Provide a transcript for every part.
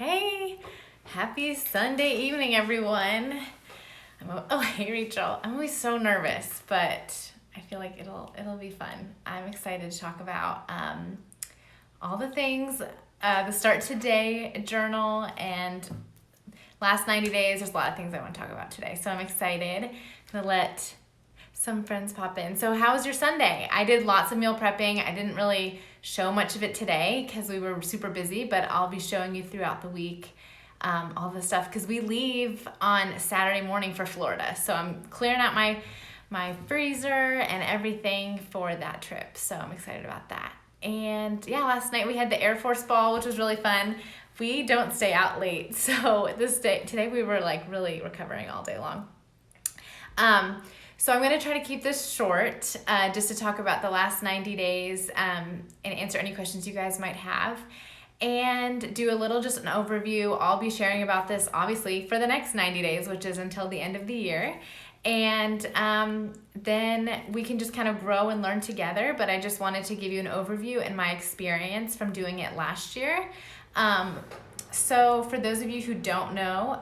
Hey, happy Sunday evening, everyone. Hey, Rachel. I'm always so nervous, but I feel like it'll be fun. I'm excited to talk about all the things, the Start Today journal and last 90 days. There's a lot of things I want to talk about today, so I'm excited. I'm gonna let some friends pop in. So how was your Sunday? I did lots of meal prepping. I didn't really show much of it today because we were super busy, but I'll be showing you throughout the week all the stuff because we leave on Saturday morning for Florida. So I'm clearing out my freezer and everything for that trip. So I'm excited about that. And yeah, last night we had the Air Force Ball, which was really fun. We don't stay out late. So today we were like really recovering all day long. So I'm going to try to keep this short, just to talk about the last 90 days and answer any questions you guys might have and do a little just an overview. I'll be sharing about this obviously for the next 90 days, which is until the end of the year. And then we can just kind of grow and learn together. But I just wanted to give you an overview and my experience from doing it last year. So for those of you who don't know,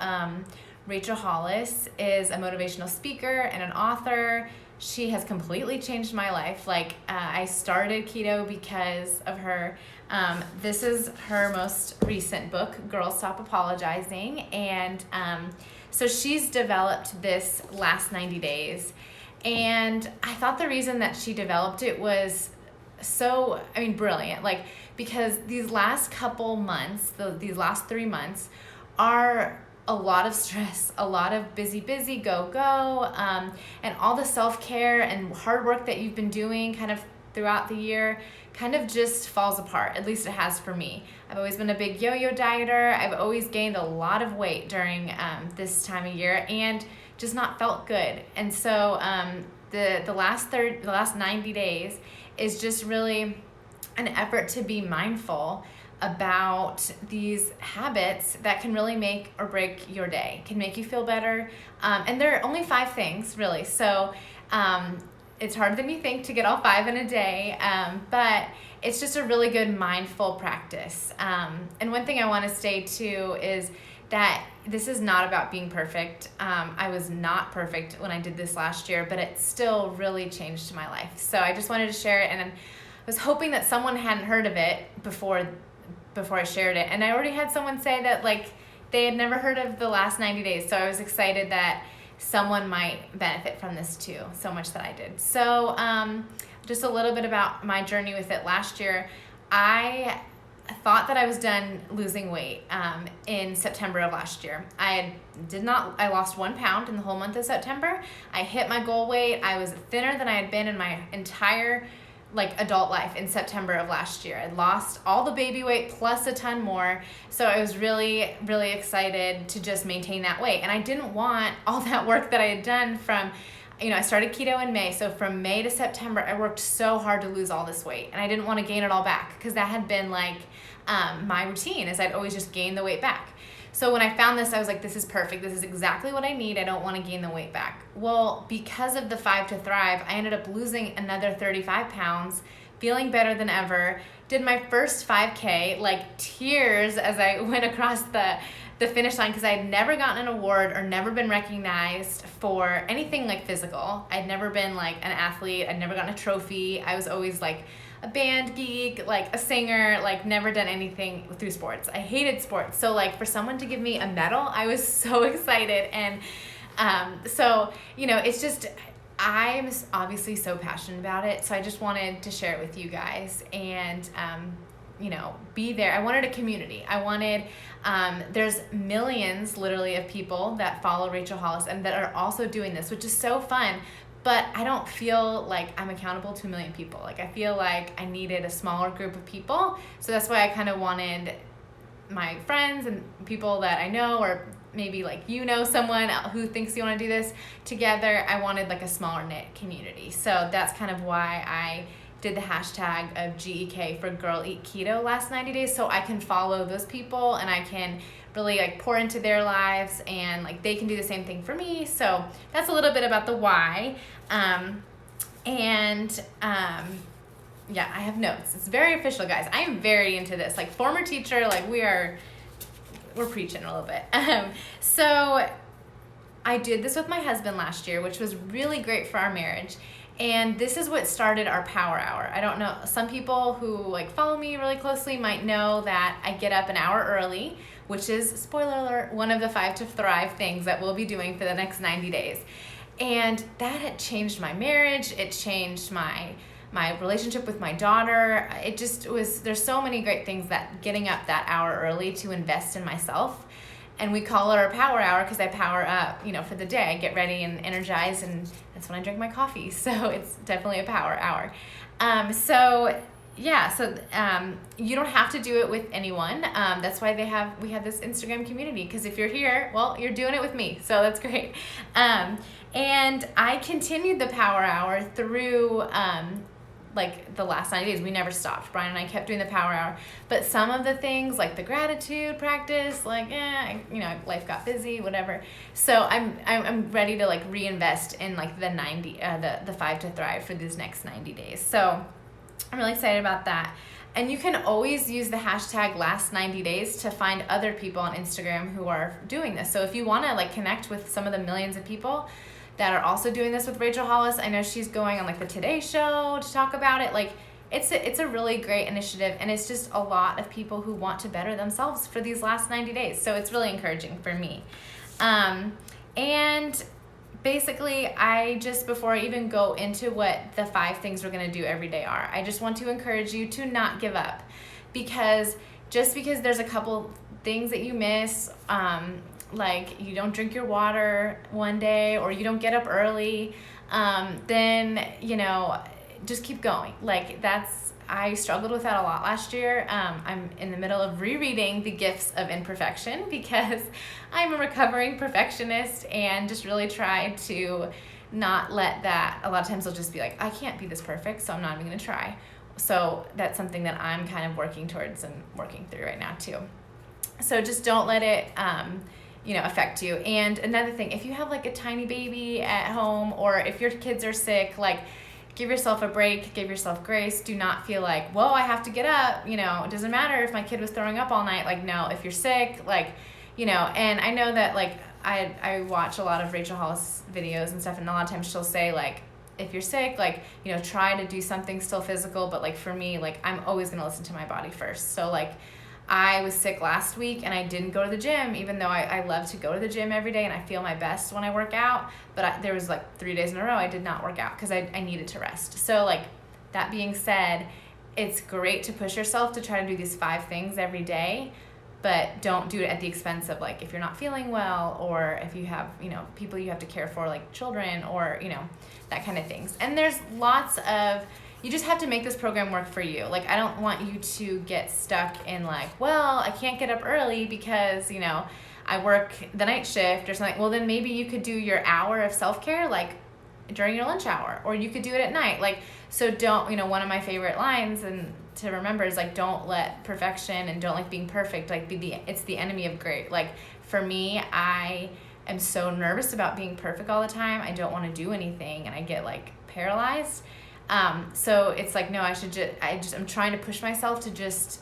Rachel Hollis is a motivational speaker and an author. She has completely changed my life. I started keto because of her. This is her most recent book, Girl Stop Apologizing. And so she's developed this last 90 days. And I thought the reason that she developed it was brilliant. Because these last couple months, these last 3 months are a lot of stress, a lot of busy, go, and all the self-care and hard work that you've been doing kind of throughout the year kind of just falls apart. At least it has for me. I've always been a big yo-yo dieter. I've always gained a lot of weight during this time of year and just not felt good. And so the last 90 days is just really an effort to be mindful about these habits that can really make or break your day, can make you feel better. And there are only 5 things, really. So it's harder than you think to get all 5 in a day, but it's just a really good mindful practice. And one thing I want to say too is that this is not about being perfect. I was not perfect when I did this last year, but it still really changed my life. So I just wanted to share it, and I was hoping that someone hadn't heard of it before I shared it. And I already had someone say that they had never heard of the last 90 days. So I was excited that someone might benefit from this too, so much that I did. So just a little bit about my journey with it last year. I thought that I was done losing weight in September of last year. I lost 1 pound in the whole month of September. I hit my goal weight. I was thinner than I had been in my entire adult life in September of last year. I lost all the baby weight plus a ton more. So I was really, really excited to just maintain that weight. And I didn't want all that work that I had done from, I started keto in May. So from May to September, I worked so hard to lose all this weight. And I didn't want to gain it all back because that had been my routine, is I'd always just gain the weight back. So when I found this, I was like, this is perfect. This is exactly what I need. I don't want to gain the weight back. Well, because of the 5 to Thrive, I ended up losing another 35 pounds, feeling better than ever. Did my first 5K, tears as I went across the finish line, because I had never gotten an award or never been recognized for anything physical. I'd never been an athlete. I'd never gotten a trophy. I was always a band geek, a singer, never done anything through sports. I hated sports. So for someone to give me a medal, I was so excited. And so, it's just, I'm obviously so passionate about it. So I just wanted to share it with you guys and, be there. I wanted a community. I wanted, there's millions literally of people that follow Rachel Hollis and that are also doing this, which is so fun. But I don't feel like I'm accountable to 1 million people. I feel like I needed a smaller group of people. So that's why I kind of wanted my friends and people that I know, or maybe someone who thinks you want to do this together. I wanted a smaller knit community. So that's kind of why I did the hashtag of GEK for Girl Eat Keto last 90 days. So I can follow those people and I can really pour into their lives, and they can do the same thing for me. So that's a little bit about the why. Yeah, I have notes. It's very official, guys. I am very into this. Former teacher, we are we're preaching a little bit. So I did this with my husband last year, which was really great for our marriage. And this is what started our power hour. I don't know, some people who like follow me really closely might know that I get up an hour early, which is, spoiler alert, one of the 5 to Thrive things that we'll be doing for the next 90 days. And that had changed my marriage. It changed my relationship with my daughter. It just was, there's so many great things that getting up that hour early to invest in myself. And we call it our power hour because I power up, for the day. I get ready and energized, and that's when I drink my coffee. So it's definitely a power hour. You don't have to do it with anyone. That's why we have this Instagram community, because if you're here, well, you're doing it with me. So that's great. And I continued the power hour through like the last 90 days. We never stopped. Brian and I kept doing the power hour, but some of the things like the gratitude practice, life got busy, whatever. So I'm ready to like reinvest in like the 5 to Thrive for these next 90 days. So I'm really excited about that. And you can always use the hashtag last 90 days to find other people on Instagram who are doing this. So if you want to like connect with some of the millions of people that are also doing this with Rachel Hollis. I know she's going on like the Today Show to talk about it. Like it's a really great initiative, and it's just a lot of people who want to better themselves for these last 90 days. So it's really encouraging for me. And basically, before I even go into what the 5 things we're going to do every day are, I just want to encourage you to not give up, because just because there's a couple things that you miss, like you don't drink your water one day or you don't get up early, then, just keep going. Like I struggled with that a lot last year. I'm in the middle of rereading The Gifts of Imperfection because I'm a recovering perfectionist and just really try to not let that. A lot of times I'll just be like, I can't be this perfect, so I'm not even going to try. So that's something that I'm kind of working towards and working through right now too. So just don't let it affect you. And another thing, if you have like a tiny baby at home, or if your kids are sick, like give yourself a break, give yourself grace. Do not feel like, whoa, I have to get up. It doesn't matter if my kid was throwing up all night. Like, no, if you're sick, and I know that like I watch a lot of Rachel Hollis videos and stuff, and a lot of times she'll say like, if you're sick, like, try to do something still physical. But like for me, like I'm always going to listen to my body first. So like I was sick last week and I didn't go to the gym, even though I love to go to the gym every day and I feel my best when I work out. But there was like 3 days in a row I did not work out because I needed to rest. So like that being said, it's great to push yourself to try to do these 5 things every day, but don't do it at the expense of like if you're not feeling well, or if you have, people you have to care for, like children, or, that kind of things. And there's you just have to make this program work for you. Like, I don't want you to get stuck in like, well, I can't get up early because, I work the night shift or something. Well, then maybe you could do your hour of self-care, like during your lunch hour, or you could do it at night. Like, so don't, one of my favorite lines and to remember is like, don't let perfection and don't like being perfect, like it's the enemy of great. Like for me, I am so nervous about being perfect all the time. I don't want to do anything and I get like paralyzed. So it's like, no, I'm trying to push myself to just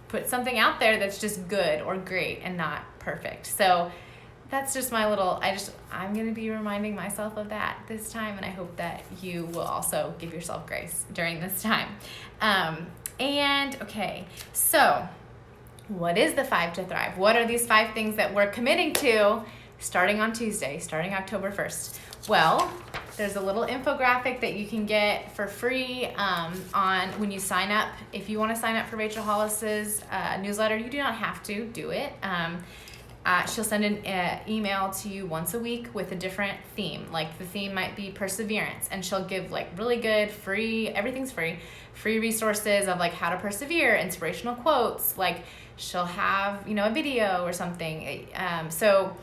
put something out there that's just good or great and not perfect. So that's just my I'm going to be reminding myself of that this time. And I hope that you will also give yourself grace during this time. Okay, so what is the 5 to Thrive? What are these 5 things that we're committing to starting on Tuesday, starting October 1st? Well, there's a little infographic that you can get for free when you sign up. If you want to sign up for Rachel Hollis's newsletter, you do not have to do it. She'll send an email to you once a week with a different theme. Like the theme might be perseverance, and she'll give like really good everything's free resources of like how to persevere, inspirational quotes. Like she'll have, a video or something. So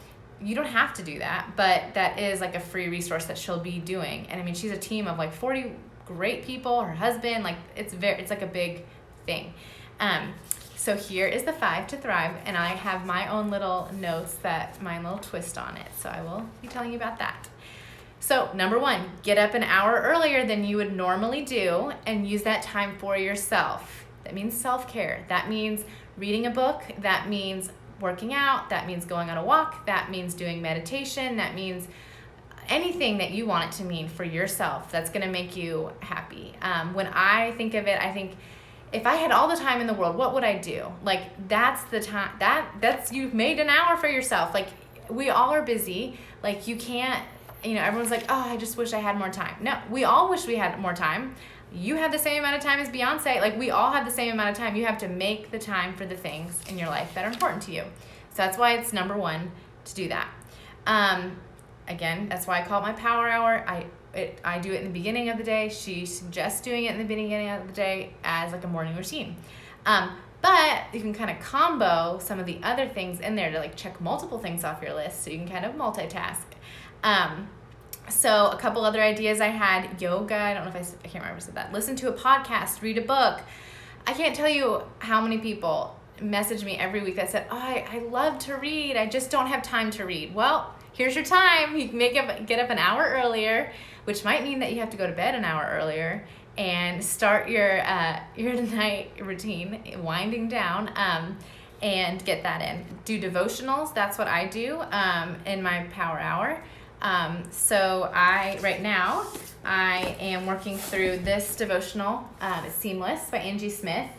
you don't have to do that, but that is like a free resource that she'll be doing. And I mean, she's a team of like 40 great people, her husband, like it's like a big thing. So here is the 5 to Thrive, and I have my own little notes my little twist on it. So I will be telling you about that. So number 1, get up an hour earlier than you would normally do and use that time for yourself. That means self-care. That means reading a book. That means working out. That means going on a walk. That means doing meditation. That means anything that you want it to mean for yourself that's going to make you happy. When I think of it, I think if I had all the time in the world, what would I do? Like, that's the time, that's you've made an hour for yourself. Like, we all are busy. Like, you can't, everyone's like, oh, I just wish I had more time. No, we all wish we had more time. You have the same amount of time as Beyonce. Like, we all have the same amount of time. You have to make the time for the things in your life that are important to you. So that's why it's number one to do that. Again, that's why I call it my power hour. I do it in the beginning of the day. She suggests doing it in the beginning of the day as like a morning routine. But you can kind of combo some of the other things in there to like check multiple things off your list, so you can kind of multitask. So a couple other ideas I had: yoga. I don't know if I can't remember if I said that. Listen to a podcast, read a book. I can't tell you how many people message me every week that said, oh, I love to read. I just don't have time to read. Well, here's your time. You can get up an hour earlier, which might mean that you have to go to bed an hour earlier, and start your night routine, winding down, and get that in. Do devotionals. That's what I do in my power hour. So right now I am working through this devotional. It's Seamless by Angie Smith.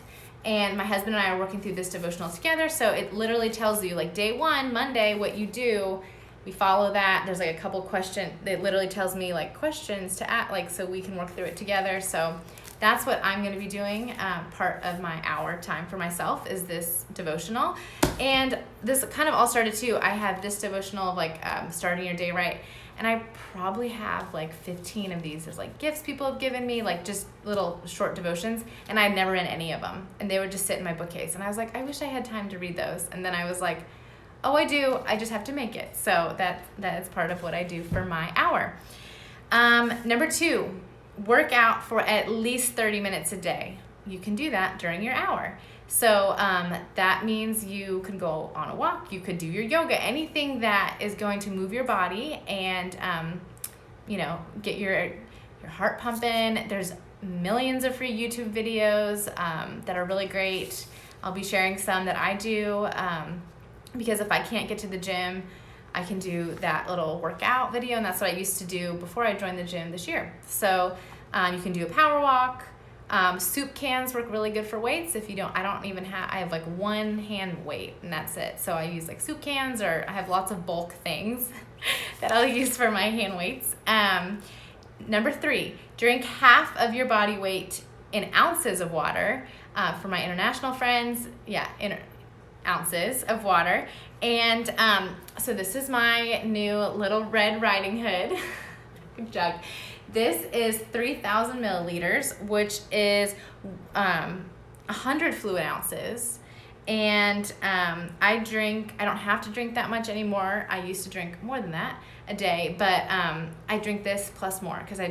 And my husband and I are working through this devotional together. So it literally tells you, like, day 1, Monday, what you do. We follow that. There's like a couple questions. It literally tells me like questions to ask, like, so we can work through it together. So that's what I'm going to be doing. Part of my hour time for myself is this devotional. And this kind of all started too. I have this devotional of like starting your day right. And I probably have like 15 of these. There's like gifts people have given me, like just little short devotions. And I'd never read any of them. And they would just sit in my bookcase. And I was like, I wish I had time to read those. And then I was like, oh, I do. I just have to make it. So that is part of what I do for my hour. Number 2, work out for at least 30 minutes a day. You can do that during your hour. So that means you can go on a walk. You could do your yoga, anything that is going to move your body and, get your heart pumping. There's millions of free YouTube videos that are really great. I'll be sharing some that I do. Because if I can't get to the gym, I can do that little workout video, and that's what I used to do before I joined the gym this year. So you can do a power walk. Soup cans work really good for weights. If you don't, I have like one hand weight and that's it. So I use like soup cans, or I have lots of bulk things that I'll use for my hand weights. Number 3, drink half of your body weight in ounces of water. For my international friends, ounces of water. And so this is my new little Red Riding Hood jug. This is 3,000 milliliters, which is 100 fluid ounces. And I don't have to drink that much anymore. I used to drink more than that a day, but I drink this plus more because I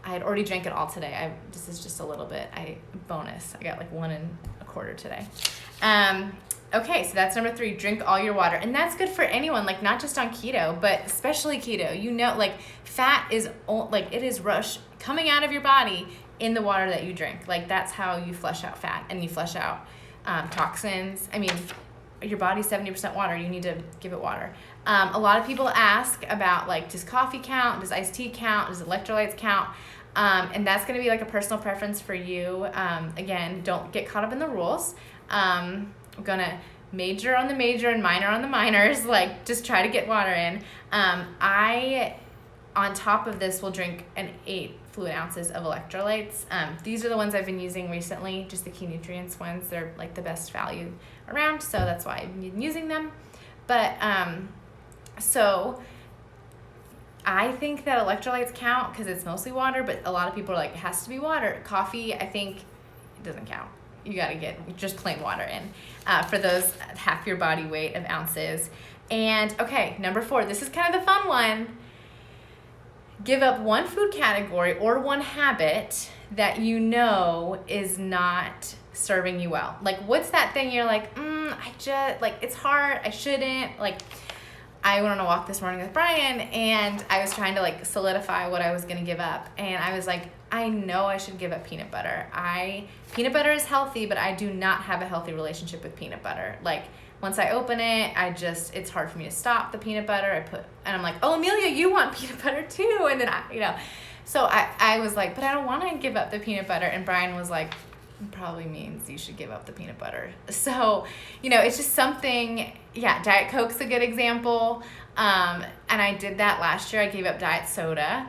had already drank it all today. This is just a little bit, bonus. I got like 1 1/4 today. Okay, so that's number 3, drink all your water. And that's good for anyone, like not just on keto, but especially keto. Like fat is it is coming out of your body in the water that you drink. Like that's how you flush out fat and you flush out toxins. I mean, your body's 70% water. You need to give it water. A lot of people ask about like, does coffee count? Does iced tea count? Does electrolytes count? And that's going to be like a personal preference for you. Again, don't get caught up in the rules. I'm going to major on the major and minor on the minors. Like, just try to get water in. I, on top of this, will drink 8 fluid ounces of electrolytes. These are the ones I've been using recently, just the Key Nutrients ones. They're like the best value around, so that's why I've been using them. But, so I think that electrolytes count because it's mostly water, but a lot of people are like, it has to be water. Coffee, I think, it doesn't count. You got to get just plain water in for those half your body weight of ounces. And okay, number 4, this is kind of the fun one. Give up one food category or one habit that you know is not serving you well. Like, what's that thing you're like, it's hard, I shouldn't. Like, I went on a walk this morning with Brian, and I was trying to like solidify what I was going to give up. And I was like, I know I should give up peanut butter. Peanut butter is healthy, but I do not have a healthy relationship with peanut butter. Like, once I open it, it's hard for me to stop the peanut butter. And I'm like, oh, Amelia, you want peanut butter too. And then so I was like, but I don't want to give up the peanut butter. And Brian was like, probably means you should give up the peanut butter. So, it's just something, Diet Coke's a good example. And I did that last year. I gave up diet soda.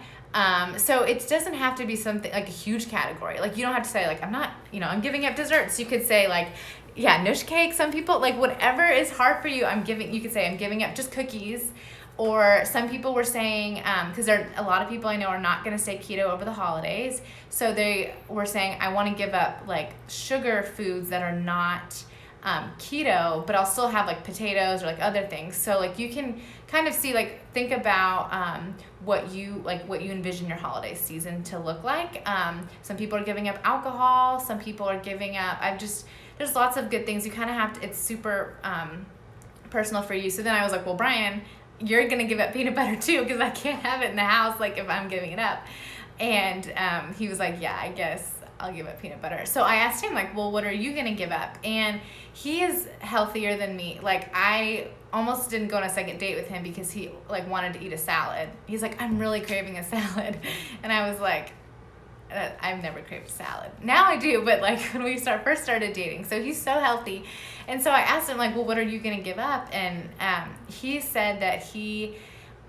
So it doesn't have to be something like a huge category. Like, you don't have to say like, I'm giving up desserts. You could say like, Nush cake. Some people, like, whatever is hard for you, you could say I'm giving up just cookies. Or some people were saying, because a lot of people I know are not going to stay keto over the holidays. So they were saying, I want to give up like sugar foods that are not keto, but I'll still have like potatoes or like other things. So like you can kind of see, like, think about what you envision your holiday season to look like. Some people are giving up alcohol. Some people are giving up, there's lots of good things. You kind of have to, it's super personal for you. So then I was like, well, Brian, you're going to give up peanut butter too, because I can't have it in the house, like, if I'm giving it up. And he was like, yeah, I guess I'll give up peanut butter. So I asked him, like, well, what are you going to give up? And he is healthier than me. Like, I almost didn't go on a second date with him because he, like, wanted to eat a salad. He's like, I'm really craving a salad. And I was like, I've never craved salad. Now I do, but like when we first started dating. So he's so healthy. And so I asked him, like, well, what are you going to give up? And he said that he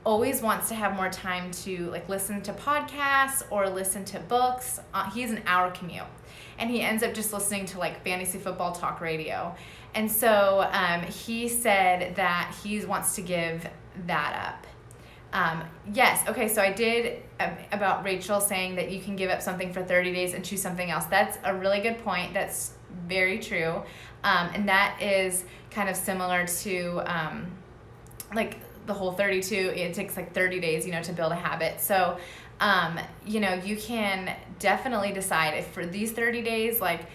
always wants to have more time to like listen to podcasts or listen to books. He's an hour commute, and he ends up just listening to like fantasy football talk radio. And so he said that he wants to give that up. Yes. Okay. So I did about Rachel saying that you can give up something for 30 days and choose something else. That's a really good point. That's very true. And that is kind of similar to, like the whole 32, it takes like 30 days, to build a habit. So, you can definitely decide if for these 30 days, like,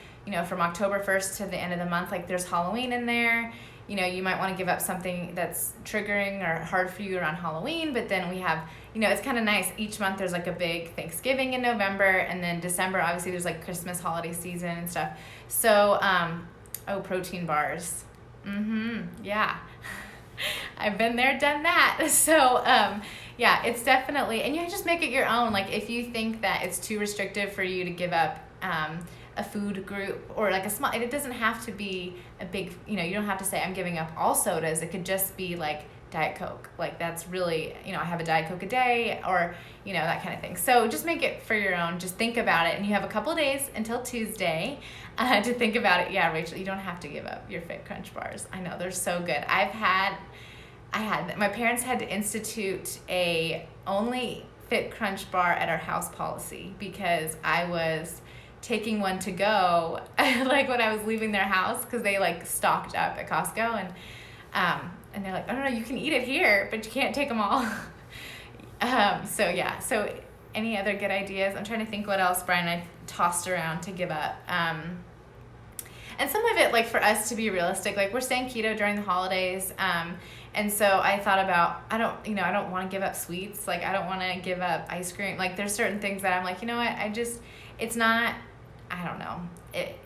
from October 1st to the end of the month, like there's Halloween in there. You might want to give up something that's triggering or hard for you around Halloween, but then we have, it's kind of nice. Each month there's like a big Thanksgiving in November, and then December, obviously there's like Christmas holiday season and stuff. So, protein bars. Yeah. I've been there, done that. So, it's definitely, and you just make it your own. Like if you think that it's too restrictive for you to give up, a food group or like a small, it doesn't have to be a big, you don't have to say I'm giving up all sodas. It could just be like Diet Coke. Like that's really, I have a Diet Coke a day, or, that kind of thing. So just make it for your own. Just think about it. And you have a couple of days until Tuesday to think about it. Yeah, Rachel, you don't have to give up your Fit Crunch bars. I know, they're so good. My parents had to institute a only Fit Crunch bar at our house policy because I was taking one to go like when I was leaving their house, because they like stocked up at Costco, and they're like, oh no, you can eat it here, but you can't take them all. So any other good ideas? I'm trying to think what else Brian and I tossed around to give up. And some of it, like for us to be realistic, like we're staying keto during the holidays. And so I thought about, I don't want to give up sweets. Like I don't want to give up ice cream. Like there's certain things that I'm like, it's not, I don't know.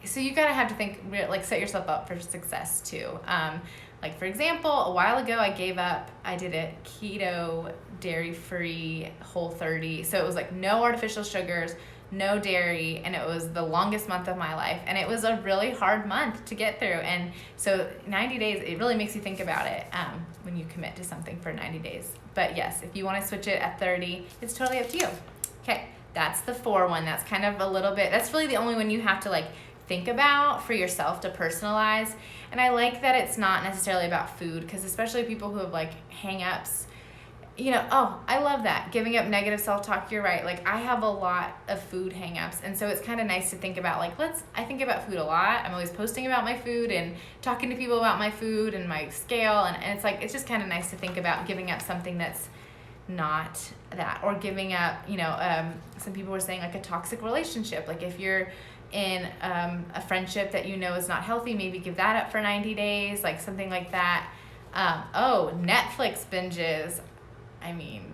So you gotta have to think, like set yourself up for success too. Like for example, a while ago I did a keto, dairy-free, Whole30. So it was like no artificial sugars, no dairy, and it was the longest month of my life. And it was a really hard month to get through. And so 90 days, it really makes you think about it when you commit to something for 90 days. But yes, if you want to switch it at 30, it's totally up to you. Okay, that's the 4 one. That's kind of a little bit, that's really the only one you have to like think about for yourself to personalize. And I like that it's not necessarily about food, because especially people who have like hang-ups, I love that. Giving up negative self-talk, you're right. Like I have a lot of food hang-ups. And so it's kind of nice to think about like, I think about food a lot. I'm always posting about my food and talking to people about my food and my scale. And it's like, it's just kind of nice to think about giving up something that's not that, or giving up, some people were saying like a toxic relationship. Like if you're in a friendship that is not healthy, maybe give that up for 90 days, like something like that. Netflix binges. I mean,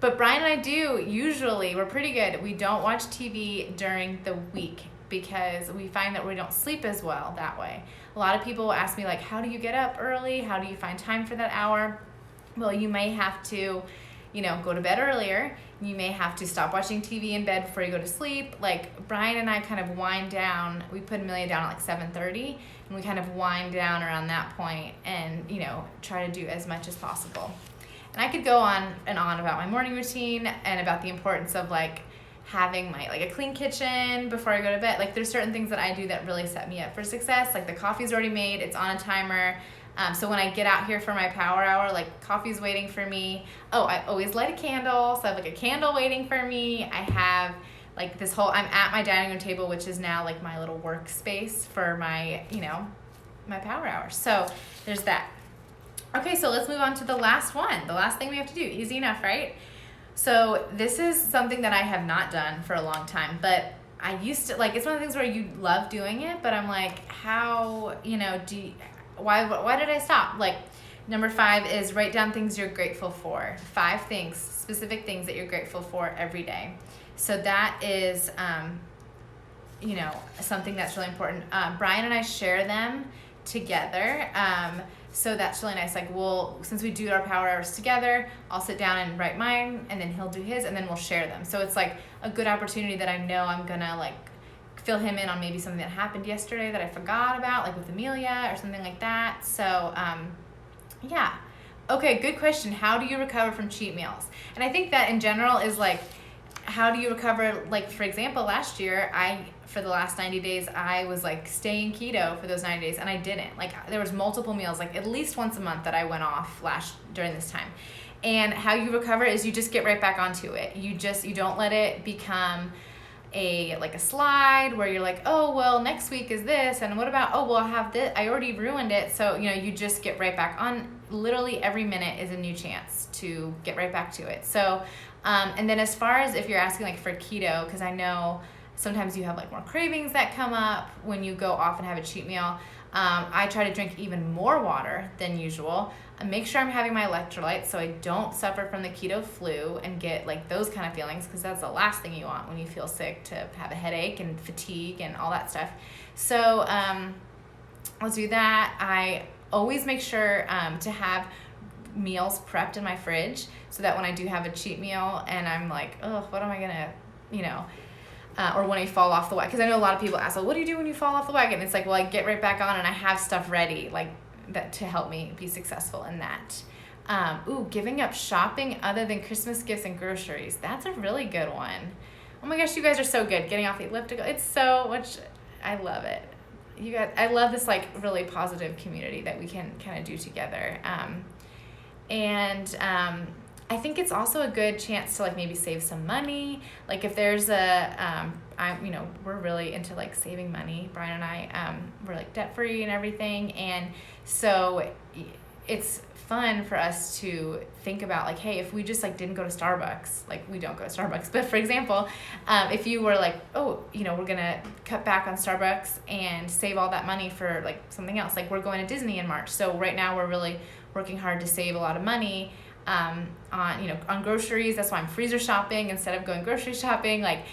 But Brian and I do usually, we're pretty good. We don't watch TV during the week because we find that we don't sleep as well that way. A lot of people ask me, like, how do you get up early? How do you find time for that hour? Well, you may have to, go to bed earlier. You may have to stop watching TV in bed before you go to sleep. Like, Brian and I kind of wind down. We put Amelia down at like 7:30, and we kind of wind down around that point and, try to do as much as possible. And I could go on and on about my morning routine and about the importance of like having a clean kitchen before I go to bed. Like, there's certain things that I do that really set me up for success. Like, the coffee's already made, it's on a timer. So when I get out here for my power hour, like, coffee's waiting for me. Oh, I always light a candle, so I have like a candle waiting for me. I have like this whole, I'm at my dining room table, which is now like my little workspace for my, my power hour. So there's that. Okay, so let's move on to the last one. The last thing we have to do, easy enough, right? So this is something that I have not done for a long time, but I used to, like, it's one of the things where you love doing it, but I'm like, how, why did I stop? Like, number 5 is write down things you're grateful for. 5 things, specific things that you're grateful for every day. So that is, something that's really important. Brian and I share them together. So that's really nice. Like, since we do our power hours together, I'll sit down and write mine, and then he'll do his, and then we'll share them. So it's like a good opportunity that I know I'm gonna like fill him in on maybe something that happened yesterday that I forgot about, like with Amelia or something like that. So, yeah. Okay, good question. How do you recover from cheat meals? And I think that in general is like, how do you recover? Like, for example, last year, for the last 90 days, I was like staying keto for those 90 days, and I didn't. Like, there was multiple meals, like at least once a month that I went off during this time. And how you recover is you just get right back onto it. You don't let it become a slide where you're like, oh, well, next week is this, and what about, oh, well, I have this, I already ruined it. So, you just get right back on. Literally every minute is a new chance to get right back to it. So, and then as far as if you're asking like for keto, because I know sometimes you have like more cravings that come up when you go off and have a cheat meal. I try to drink even more water than usual. Make sure I'm having my electrolytes so I don't suffer from the keto flu and get like those kind of feelings, because that's the last thing you want when you feel sick, to have a headache and fatigue and all that stuff. So let's do that. I always make sure to have meals prepped in my fridge so that when I do have a cheat meal and I'm like, oh, what am I gonna, or when I fall off the wagon, because I know a lot of people ask, well, what do you do when you fall off the wagon? It's like, well, I get right back on and I have stuff ready, like that, to help me be successful in that. Giving up shopping other than Christmas gifts and groceries. That's a really good one. Oh my gosh, you guys are so good. Getting off the elliptical. It's so much, I love it. You guys, I love this like really positive community that we can kind of do together. I think it's also a good chance to like maybe save some money. Like if there's we're really into like saving money. Brian and I, we're like debt free and everything. And so it's fun for us to think about like, hey, if we just like didn't go to Starbucks, like we don't go to Starbucks, but for example, if you were like, oh, we're gonna cut back on Starbucks and save all that money for like something else. Like we're going to Disney in March. So right now we're really working hard to save a lot of money on groceries. That's why I'm freezer shopping instead of going grocery shopping, like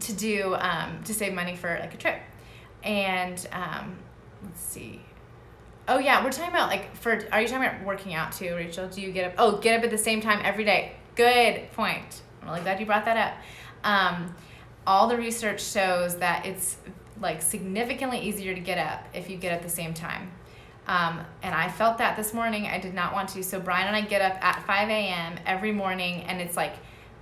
to save money for like a trip. And let's see. Oh yeah, we're talking about like are you talking about working out too, Rachel? Do you get up at the same time every day? Good point. I'm really glad you brought that up. All the research shows that it's like significantly easier to get up if you get at the same time. And I felt that this morning. I did not want to. So Brian and I get up at 5 a.m. every morning, and it's like,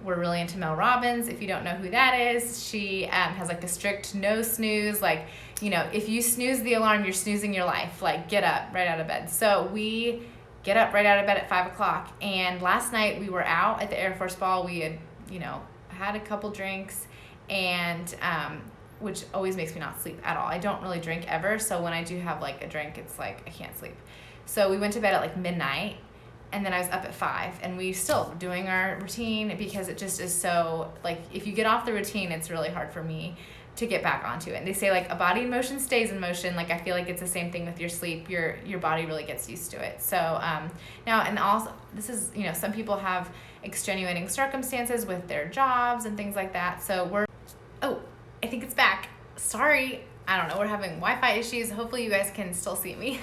we're really into Mel Robbins. If you don't know who that is, she has like a strict no snooze. Like, if you snooze the alarm, you're snoozing your life. Like, get up right out of bed. So we get up right out of bed at 5 o'clock. And last night we were out at the Air Force Ball. We had, had a couple drinks, and which always makes me not sleep at all. I don't really drink ever, so when I do have like a drink, it's like I can't sleep. So we went to bed at like midnight, and then I was up at 5, and we still doing our routine, because it just is so like, if you get off the routine, it's really hard for me to get back onto it. And they say like a body in motion stays in motion. Like I feel like it's the same thing with your sleep. Your body really gets used to it. So now, and also this is, you know, some people have extenuating circumstances with their jobs and things like that. So I think it's back. Sorry. I don't know. We're having Wi-Fi issues. Hopefully you guys can still see me.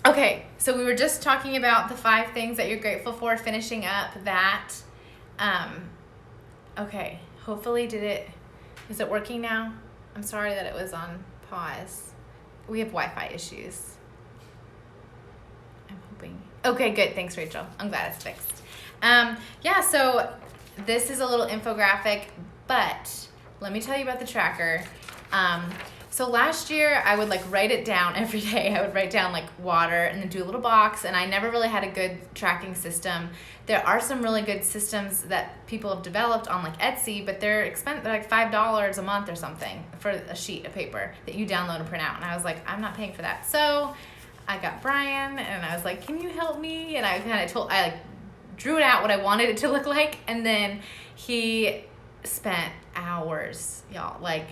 Okay. So we were just talking about the 5 things that you're grateful for, finishing up that. Okay. Hopefully is it working now? I'm sorry that it was on pause. We have Wi-Fi issues. I'm hoping. Okay, good. Thanks, Rachel. I'm glad it's fixed. Yeah, so this is a little infographic, but let me tell you about the tracker. So last year I would like write it down every day. I would write down like water and then do a little box, and I never really had a good tracking system. There are some really good systems that people have developed on like Etsy, but they're expensive. They're like $5 a month or something for a sheet of paper that you download and print out. And I was like, I'm not paying for that. So I got Brian and I was like, can you help me? And I drew it out what I wanted it to look like. And then he spent hours, y'all. Like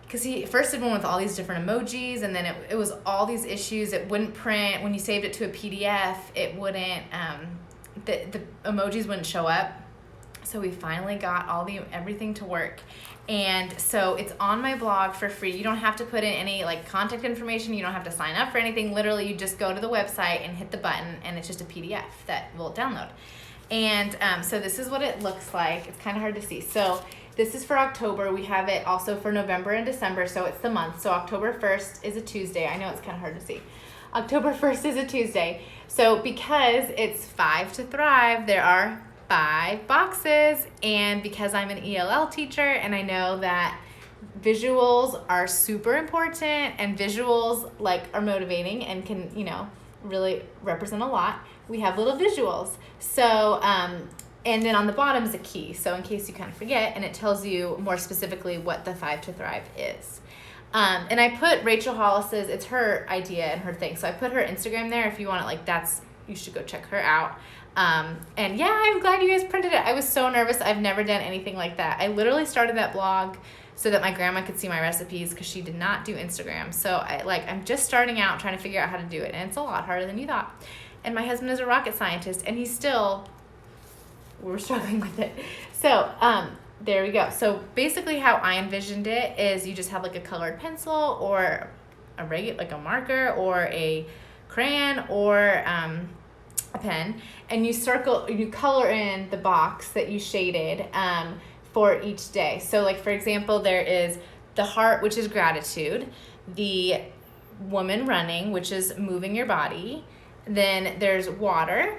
because he first did one with all these different emojis, and then it was all these issues. It wouldn't print. When you saved it to a PDF, it wouldn't, the emojis wouldn't show up. So we finally got everything to work. And so it's on my blog for free. You don't have to put in any like contact information. You don't have to sign up for anything. Literally, you just go to the website and hit the button, and it's just a PDF that will download. And so this is what it looks like. It's kind of hard to see. So this is for October. We have it also for November and December, so it's the month. So October 1st is a Tuesday. I know it's kind of hard to see. October 1st is a Tuesday. So because it's 5 to Thrive, there are 5 boxes. And because I'm an ELL teacher and I know that visuals are super important and visuals like are motivating and can, you know, really represent a lot, we have little visuals. So, and then on the bottom is a key. So in case you kind of forget, and it tells you more specifically what the 5 to Thrive is. And I put Rachel Hollis's, it's her idea and her thing. So I put her Instagram there. If you want it, you should go check her out. And yeah, I'm glad you guys printed it. I was so nervous. I've never done anything like that. I literally started that blog so that my grandma could see my recipes because she did not do Instagram. So I'm just starting out trying to figure out how to do it. And it's a lot harder than you thought. And my husband is a rocket scientist, and we're struggling with it. So, there we go. So basically how I envisioned it is you just have like a colored pencil or like a marker or a crayon or a pen, and you color in the box that you shaded for each day. So like, for example, there is the heart, which is gratitude, the woman running, which is moving your body. Then there's water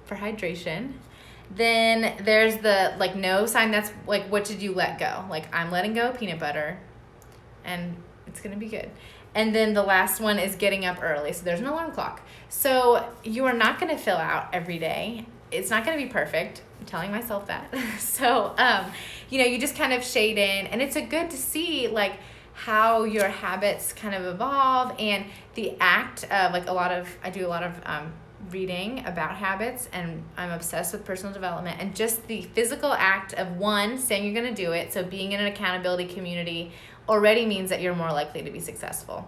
for hydration. Then there's the like no sign, that's like what did you let go? Like I'm letting go of peanut butter and it's gonna be good. And then the last one is getting up early. So there's an alarm clock. So you are not gonna fill out every day. It's not gonna be perfect. I'm telling myself that. So you just kind of shade in, and it's a good to see like how your habits kind of evolve, and the act of like I do a lot of reading about habits, and I'm obsessed with personal development, and just the physical act of saying you're going to do it. So being in an accountability community already means that you're more likely to be successful.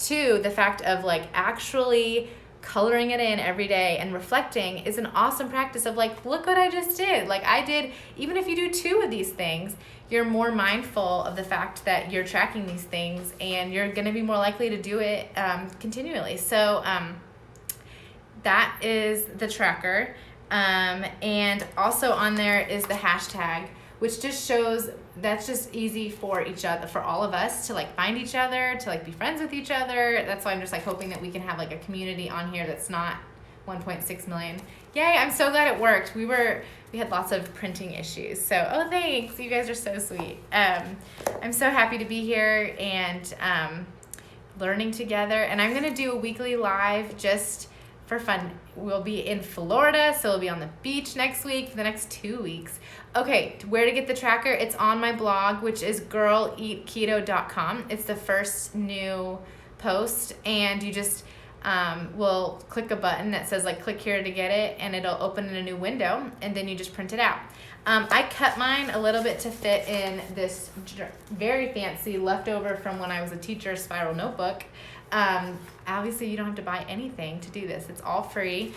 2, the fact of like actually coloring it in every day and reflecting is an awesome practice of like, look what I just did. Like I did, even if you do 2 of these things, you're more mindful of the fact that you're tracking these things, and you're going to be more likely to do it continually. So that is the tracker. And also on there is the hashtag, which just shows that's just easy for each other, for all of us to like find each other, to like be friends with each other. That's why I'm just like hoping that we can have like a community on here that's not 1.6 million. Yay, I'm so glad it worked. We had lots of printing issues. So, thanks. You guys are so sweet. I'm so happy to be here and learning together. And I'm going to do a weekly live just for fun. We'll be in Florida, so we'll be on the beach next week for the next 2 weeks. Okay, where to get the tracker? It's on my blog, which is girleatketo.com. It's the first new post, and you just will click a button that says like click here to get it, and it'll open in a new window, and then you just print it out. I cut mine a little bit to fit in this very fancy leftover from when I was a teacher spiral notebook. Obviously, you don't have to buy anything to do this. It's all free.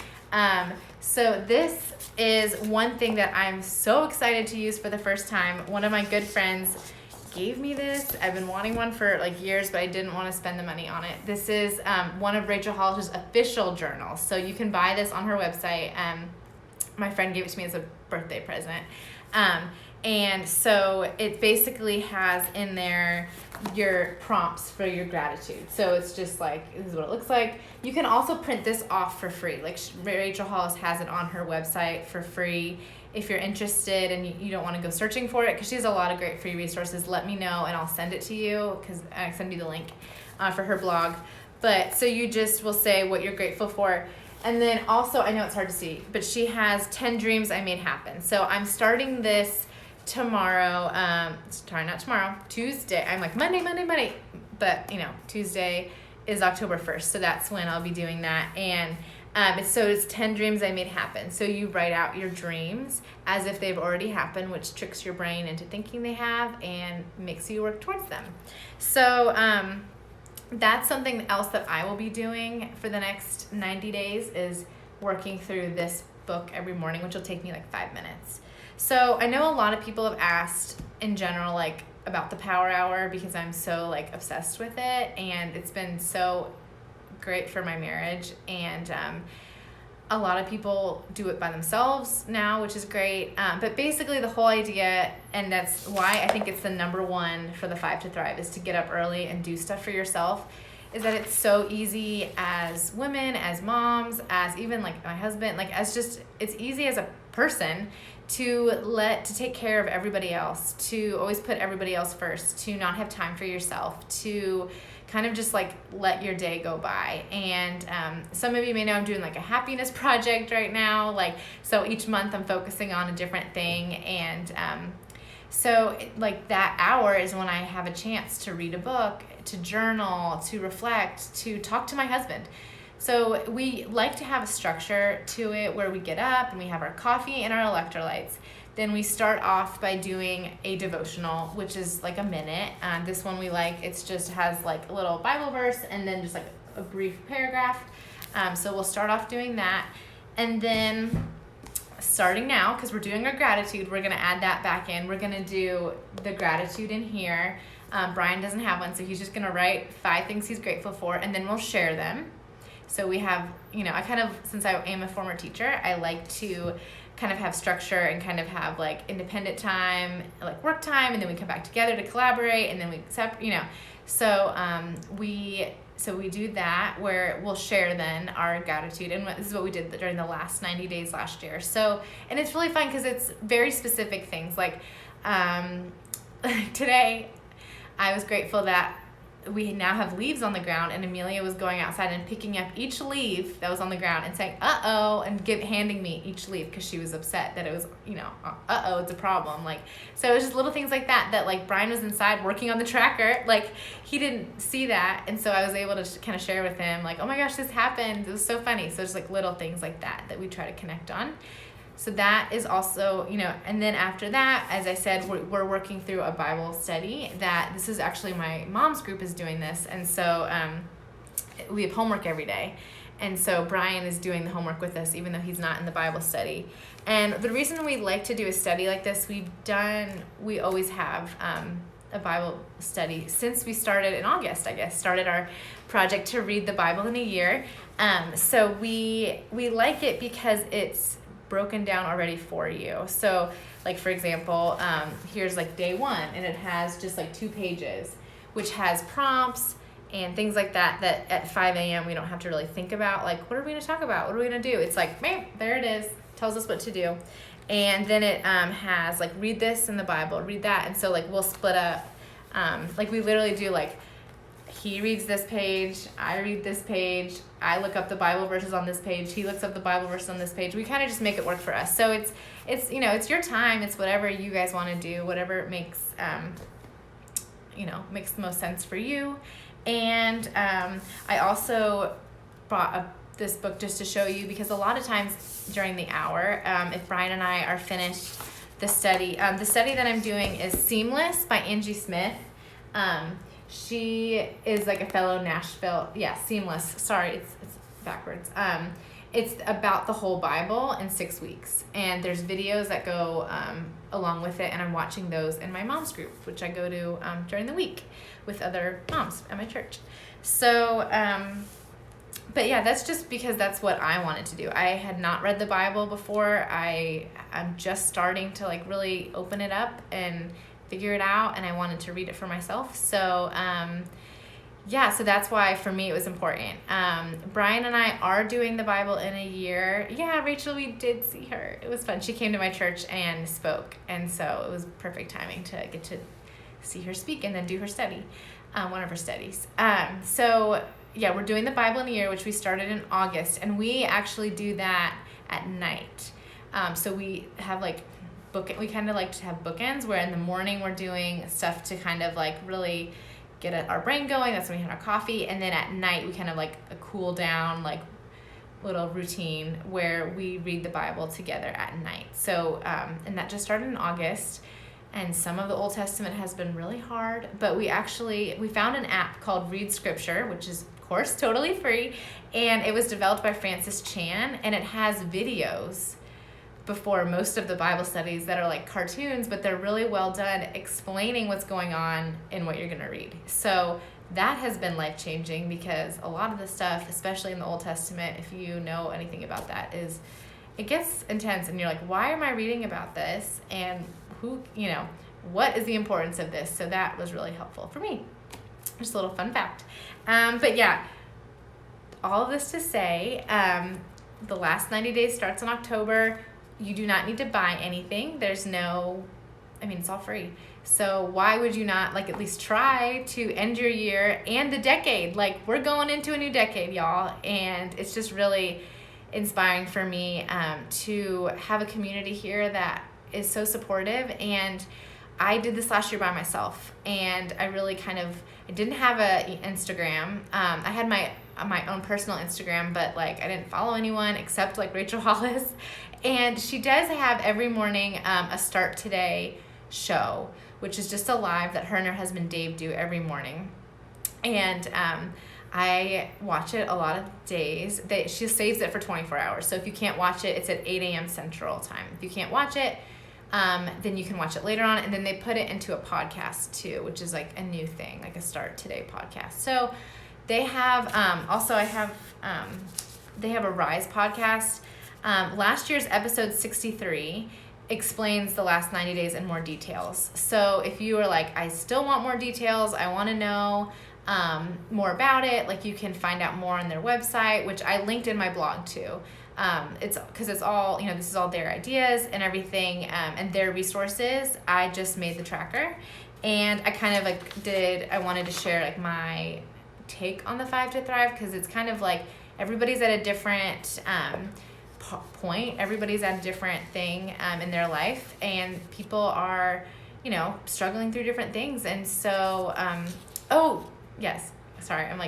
So this is one thing that I'm so excited to use for the first time. One of my good friends gave me this. I've been wanting one for like years, but I didn't want to spend the money on it. This is one of Rachel Hollis's official journals. So you can buy this on her website. My friend gave it to me as a birthday present. And so it basically has in there your prompts for your gratitude. So it's just like, this is what it looks like. You can also print this off for free. Like Rachel Hollis has it on her website for free. If you're interested and you don't want to go searching for it, because she has a lot of great free resources, let me know and I'll send it to you, because I send you the link for her blog. But so you just will say what you're grateful for. And then also, I know it's hard to see, but she has 10 dreams I made happen. So I'm starting this tomorrow, not tomorrow, Tuesday. I'm like Monday, but Tuesday is October 1st. So that's when I'll be doing that. And it's 10 dreams I made happen. So you write out your dreams as if they've already happened, which tricks your brain into thinking they have and makes you work towards them. So, that's something else that I will be doing for the next 90 days is working through this book every morning, which will take me like 5 minutes. So I know a lot of people have asked in general, like about the Power Hour, because I'm so like obsessed with it and it's been so great for my marriage. And a lot of people do it by themselves now, which is great. But basically the whole idea, and that's why I think it's the number one for the 5 to Thrive, is to get up early and do stuff for yourself, is that it's so easy as women, as moms, as even like my husband, like it's easy as a person to take care of everybody else, to always put everybody else first, to not have time for yourself, to kind of just like let your day go by. And some of you may know I'm doing like a happiness project right now. So each month I'm focusing on a different thing. And so that hour is when I have a chance to read a book, to journal, to reflect, to talk to my husband. So we like to have a structure to it where we get up and we have our coffee and our electrolytes. Then we start off by doing a devotional, which is like a minute. This one we like, it's just has like a little Bible verse and then just like a brief paragraph. So we'll start off doing that. And then starting now, because we're doing our gratitude, we're going to add that back in. We're going to do the gratitude in here. Brian doesn't have one, so he's just going to write 5 things he's grateful for, and then we'll share them. So we have, I kind of, since I am a former teacher, I like to kind of have structure and kind of have like independent time, like work time, and then we come back together to collaborate, and then we So we do that, where we'll share then our gratitude, and this is what we did during the last 90 days last year. So, and it's really fun because it's very specific things. Like today, I was grateful that we now have leaves on the ground, and Amelia was going outside and picking up each leaf that was on the ground and saying, uh-oh, and handing me each leaf because she was upset that it was, uh-oh, it's a problem. So it was just little things like that like Brian was inside working on the tracker. He didn't see that. And so I was able to kind of share with him, oh my gosh, this happened. It was so funny. So just little things like that we try to connect on. So that is also, and then after that, as I said, we're working through a Bible study that this is actually my mom's group is doing this. And so we have homework every day. And so Brian is doing the homework with us, even though he's not in the Bible study. And the reason we like to do a study like this, we always have a Bible study since we started in August, started our project to read the Bible in a year. So we like it because it's broken down already for you. So for example, here's day 1, and it has just 2 pages, which has prompts and things like that at 5 a.m. we don't have to really think about, what are we going to talk about? What are we going to do? It's bam, there it is, tells us what to do. And then it has read this in the Bible, read that. And so we'll split up, we literally do he reads this page, I read this page, I look up the Bible verses on this page, he looks up the Bible verses on this page. We kind of just make it work for us. So it's it's your time, it's whatever you guys want to do, whatever makes makes the most sense for you. And I also brought this book just to show you, because a lot of times during the hour, if Brian and I are finished the study. The study that I'm doing is Seamless by Angie Smith. She is like a fellow Nashville, Seamless. Sorry, it's backwards. It's about the whole Bible in 6 weeks. And there's videos that go along with it, and I'm watching those in my mom's group, which I go to during the week with other moms at my church. So, but yeah, that's just because that's what I wanted to do. I had not read the Bible before. I'm just starting to like really open it up and figure it out, and I wanted to read it for myself. So, so that's why for me it was important. Brian and I are doing the Bible in a year. Yeah, Rachel, we did see her. It was fun. She came to my church and spoke, and so it was perfect timing to get to see her speak and then do her study, one of her studies. We're doing the Bible in a year, which we started in August, and we actually do that at night. So we have we kind of like to have bookends, where in the morning we're doing stuff to kind of like really get our brain going. That's when we have our coffee. And then at night we kind of like a cool down, like little routine where we read the Bible together at night. So, and that just started in August. And some of the Old Testament has been really hard, but we found an app called Read Scripture, which is of course totally free. And it was developed by Francis Chan, and it has videos before most of the Bible studies that are like cartoons, but they're really well done explaining what's going on in what you're going to read. So that has been life-changing, because a lot of the stuff, especially in the Old Testament, if you know anything about that, it gets intense, and you're like, why am I reading about this? And what is the importance of this? So that was really helpful for me. Just a little fun fact. But yeah, all of this to say, the last 90 days starts in October. You do not need to buy anything. It's all free. So why would you not at least try to end your year and the decade? We're going into a new decade, y'all. And it's just really inspiring for me to have a community here that is so supportive. And I did this last year by myself, and I really I didn't have an Instagram. I had my own personal Instagram, but I didn't follow anyone except Rachel Hollis. And she does have every morning a Start Today show, which is just a live that her and her husband Dave do every morning. And I watch it a lot of days. She saves it for 24 hours. So if you can't watch it, it's at 8 a.m. Central Time. If you can't watch it, then you can watch it later on. And then they put it into a podcast too, which is a new thing, a Start Today podcast. So they have, they have a Rise podcast. Last year's episode 63 explains the last 90 days in more details. So if you are I still want more details, I want to know more about it, you can find out more on their website, which I linked in my blog too. It's because it's all, this is all their ideas and everything, and their resources. I just made the tracker, and I kind of I wanted to share my take on the 5 to Thrive, because it's kind of everybody's at a different point. Everybody's at a different thing in their life, and people are, struggling through different things. And so, yes, sorry, I'm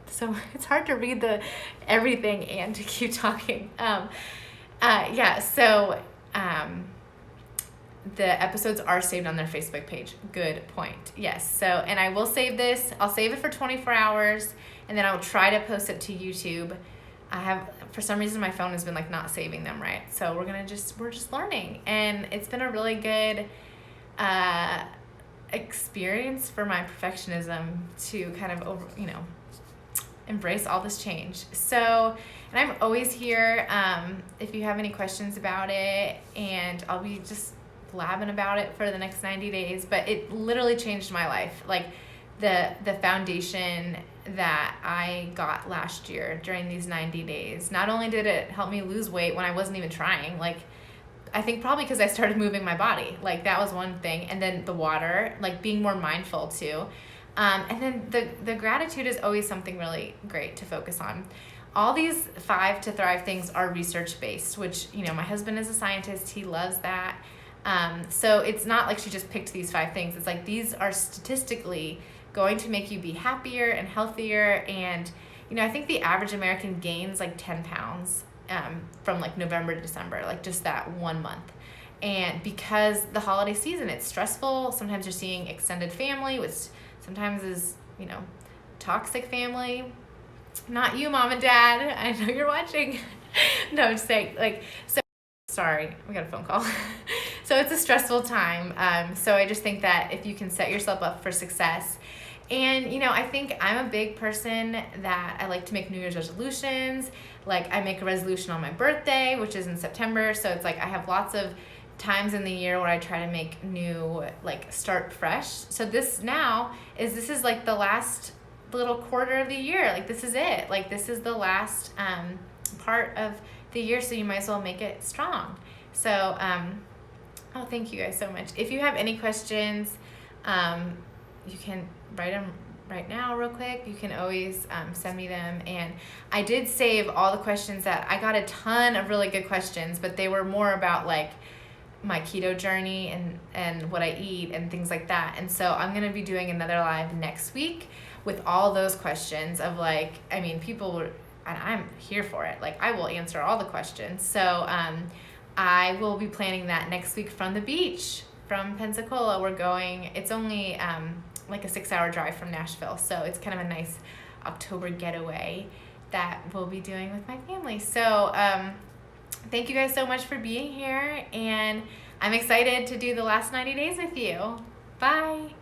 so it's hard to read everything and to keep talking. The episodes are saved on their Facebook page. Good point. Yes. So, and I will save this. I'll save it for 24 hours, and then I'll try to post it to YouTube. For some reason, my phone has been not saving them right. So we're just learning, and it's been a really good experience for my perfectionism to kind of embrace all this change. So, and I'm always here if you have any questions about it, and I'll be just blabbing about it for the next 90 days. But it literally changed my life. The foundation that I got last year during these 90 days, not only did it help me lose weight when I wasn't even trying, I think probably because I started moving my body, that was one thing. And then the water, being more mindful too. And then the gratitude is always something really great to focus on. All these 5 to Thrive things are research-based, which, my husband is a scientist. He loves that. So it's not she just picked these 5 things. It's these are statistically going to make you be happier and healthier. And, I think the average American gains 10 pounds from November to December, just that 1 month. And because the holiday season, it's stressful. Sometimes you're seeing extended family, which sometimes is, toxic family. Not you, mom and dad. I know you're watching. No, I'm just saying, sorry, we got a phone call. So it's a stressful time. So I just think that if you can set yourself up for success, and I think I'm a big person that I like to make New Year's resolutions. Like, I make a resolution on my birthday, which is in September. So it's like I have lots of times in the year where I try to make new, start fresh. So this is like the last little quarter of the year. Like, this is it. Like, this is the last part of the year, so you might as well make it strong. So thank you guys so much. If you have any questions, you can write them right now real quick. You can always send me them. And I did save all the questions that I got, a ton of really good questions, but they were more about my keto journey and what I eat and things like that. And so I'm going to be doing another live next week with all those questions of people were, and I'm here for it. I will answer all the questions. So I will be planning that next week from the beach, from Pensacola. We're going, it's only a 6-hour drive from Nashville. So it's kind of a nice October getaway that we'll be doing with my family. So thank you guys so much for being here. And I'm excited to do the last 90 days with you. Bye.